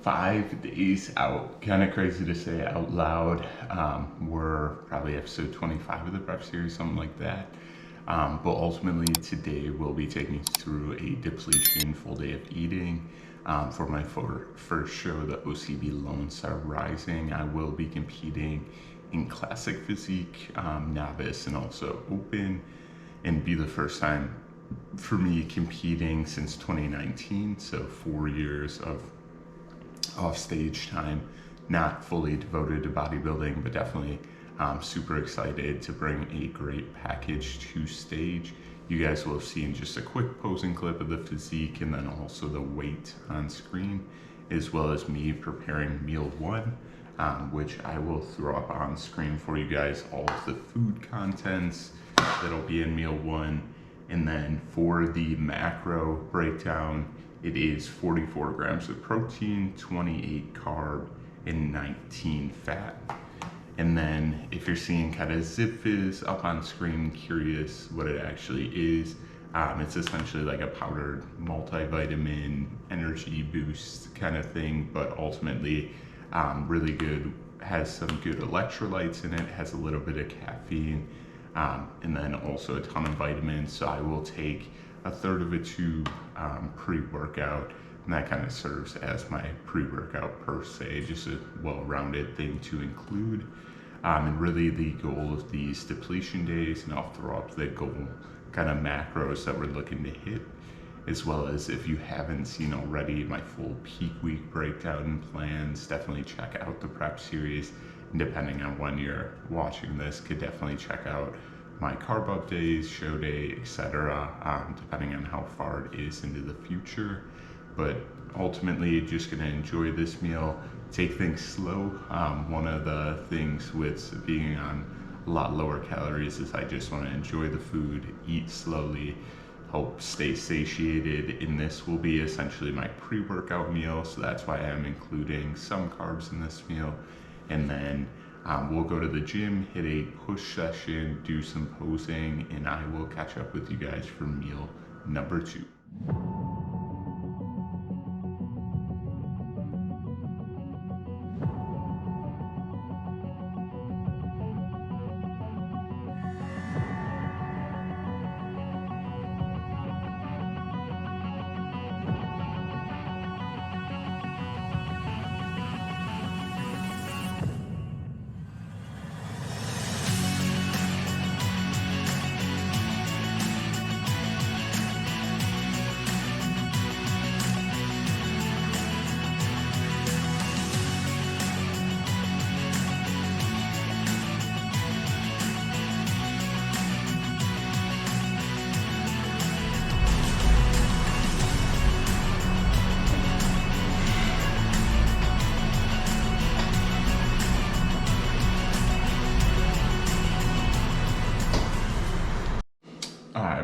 5 days out. Kind of crazy to say out loud. We're probably episode 25 of the prep series, something like that. But ultimately today we'll be taking you through a depletion full day of eating. For my first show, the OCB Lone Star Rising, I will be competing in classic physique, novice, and also open, and be the first time for me competing since 2019. So 4 years of off stage time, not fully devoted to bodybuilding, but definitely super excited to bring a great package to stage. You guys will have seen just a quick posing clip of the physique and then also the weight on screen, as well as me preparing meal one, which I will throw up on screen for you guys, all of the food contents that'll be in meal one. And then for the macro breakdown, it is 44 grams of protein, 28 carb, and 19 fat. And then if you're seeing kind of Zip Fizz up on screen, curious what it actually is, it's essentially like a powdered multivitamin energy boost kind of thing, but ultimately really good, has some good electrolytes in it, has a little bit of caffeine, and then also a ton of vitamins. So I will take a third of a tube pre-workout, and that kind of serves as my pre-workout per se, just a well-rounded thing to include. And really the goal of these depletion days, and I'll throw up the goal kind of macros that we're looking to hit, as well as if you haven't seen already my full peak week breakdown and plans, definitely check out the prep series. And depending on when you're watching this, could definitely check out my carb up days, show day, etc., depending on how far it is into the future. But ultimately, just gonna enjoy this meal, take things slow. One of the things with being on a lot lower calories is I just wanna enjoy the food, eat slowly, hope stay satiated. And this will be essentially my pre-workout meal, so that's why I'm including some carbs in this meal. And then we'll go to the gym, hit a push session, do some posing, and I will catch up with you guys for meal number 2.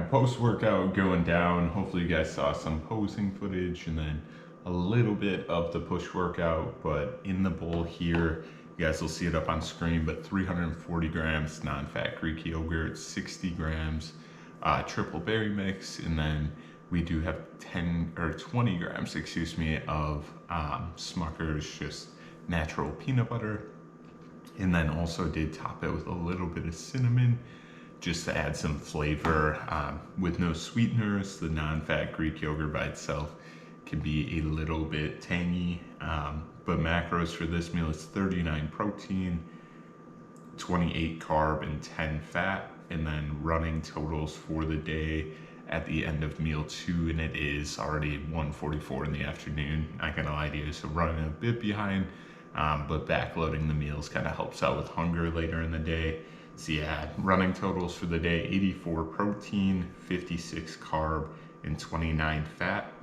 Post-workout going down, hopefully you guys saw some posing footage and then a little bit of the push workout. But in the bowl here, you guys will see it up on screen, but 340 grams non-fat Greek yogurt, 60 grams triple berry mix, and then we do have 20 grams, excuse me, of Smucker's just natural peanut butter. And then also did top it with a little bit of cinnamon, just to add some flavor, with no sweeteners. The non-fat Greek yogurt by itself can be a little bit tangy, but macros for this meal is 39 protein, 28 carb, and 10 fat. And then running totals for the day at the end of meal 2, and it is already 1:44 in the afternoon, not gonna lie to you, so running a bit behind, but backloading the meals kind of helps out with hunger later in the day. So yeah, running totals for the day, 84 protein, 56 carb, and 29 fat.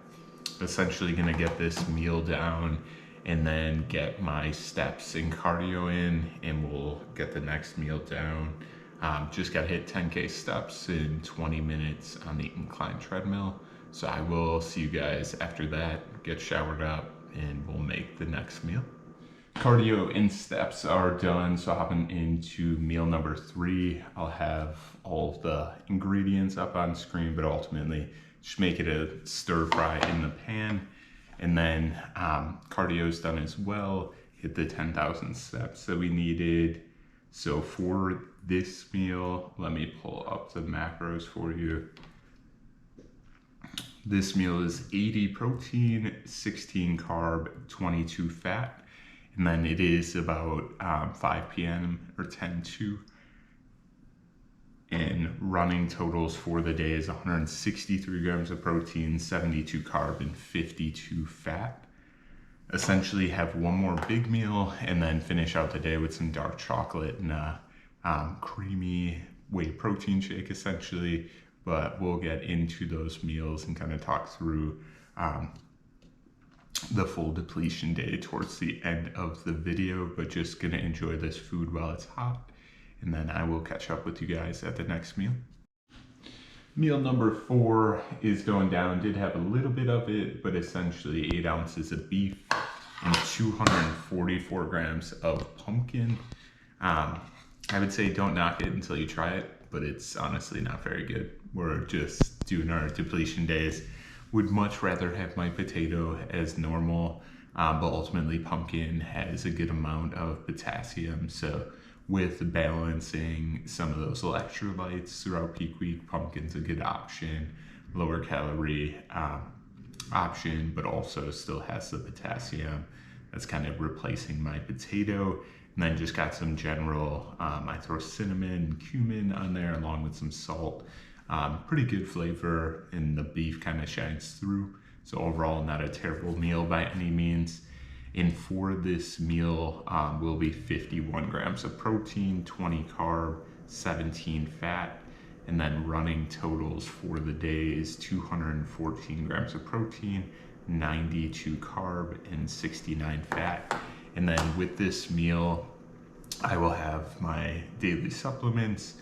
Essentially gonna get this meal down and then get my steps and cardio in, and we'll get the next meal down. Just gotta hit 10K steps in 20 minutes on the incline treadmill. So I will see you guys after that, get showered up, and we'll make the next meal. Cardio and steps are done, so hopping into meal number 3. I'll have all of the ingredients up on screen, but ultimately just make it a stir fry in the pan. And then cardio's done as well, hit the 10,000 steps that we needed. So for this meal, let me pull up the macros for you. This meal is 80 protein, 16 carb, 22 fat. And then it is about 5 p.m. or 10 and running totals for the day is 163 grams of protein, 72 carb, and 52 fat. Essentially have one more big meal and then finish out the day with some dark chocolate and a creamy whey protein shake essentially. But we'll get into those meals and kind of talk through the full depletion day towards the end of the video, but just gonna enjoy this food while it's hot. And then I will catch up with you guys at the next meal. Meal number 4 is going down. Did have a little bit of it, but essentially 8 ounces of beef and 244 grams of pumpkin. I would say don't knock it until you try it, but it's honestly not very good. We're just doing our depletion days. Would much rather have my potato as normal, but ultimately pumpkin has a good amount of potassium. So with balancing some of those electrolytes throughout peak week, pumpkin's a good option, lower calorie option, but also still has the potassium. That's kind of replacing my potato. And then just got some general, I throw cinnamon and cumin on there along with some salt. Pretty good flavor, and the beef kind of shines through. So overall, not a terrible meal by any means. And for this meal will be 51 grams of protein, 20 carb, 17 fat, and then running totals for the day is 214 grams of protein, 92 carb, and 69 fat. And then with this meal, I will have my daily supplements,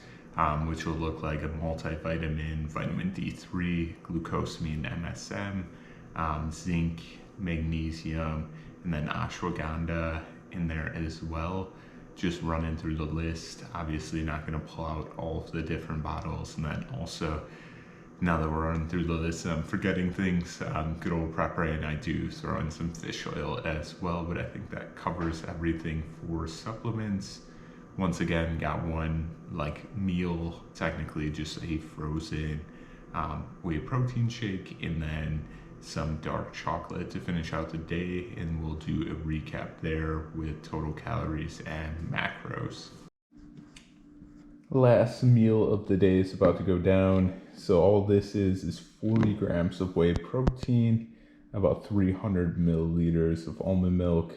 which will look like a multivitamin, vitamin D3, glucosamine, MSM, zinc, magnesium, and then ashwagandha in there as well. Just running through the list. Obviously not going to pull out all of the different bottles. And then also, now that we're running through the list, I'm forgetting things. Good old prep brain, I do throw in some fish oil as well, but I think that covers everything for supplements. Once again, got one like meal, technically just a frozen whey protein shake, and then some dark chocolate to finish out the day, and we'll do a recap there with total calories and macros. Last meal of the day is about to go down. So all this is 40 grams of whey protein, about 300 milliliters of almond milk,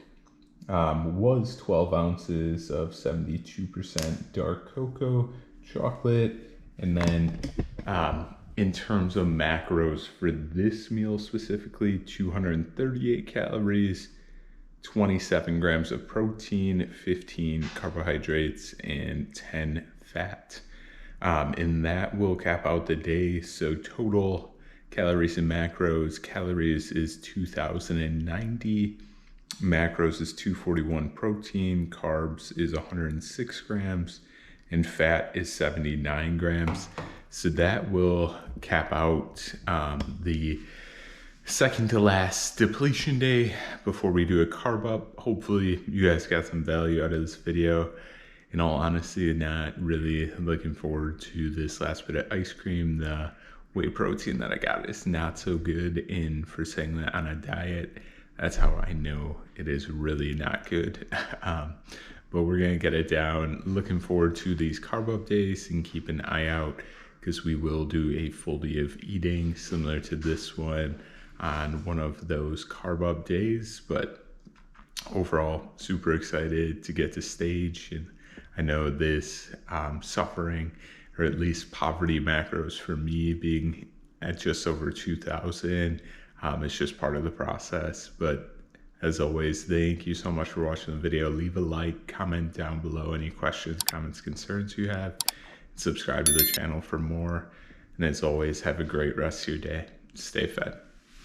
was 12 ounces of 72% dark cocoa chocolate, and then in terms of macros for this meal specifically, 238 calories, 27 grams of protein, 15 carbohydrates, and 10 fat. And that will cap out the day. So total calories and macros, calories is 2,090, macros is 241 protein, carbs is 106 grams, and fat is 79 grams. So that will cap out the second to last depletion day before we do a carb up. Hopefully you guys got some value out of this video. In all honesty, not really looking forward to this last bit of ice cream. The whey protein that I got is not so good, and for saying that on a diet, that's how I know it is really not good. But we're gonna get it down. Looking forward to these carb up days, and keep an eye out because we will do a full day of eating similar to this one on one of those carb up days. But overall, super excited to get to stage, and I know this suffering, or at least poverty macros for me being at just over 2,000, it's just part of the process. But as always, thank you so much for watching the video. Leave a like, comment down below any questions, comments, concerns you have. Subscribe to the channel for more. And as always, have a great rest of your day. Stay fed.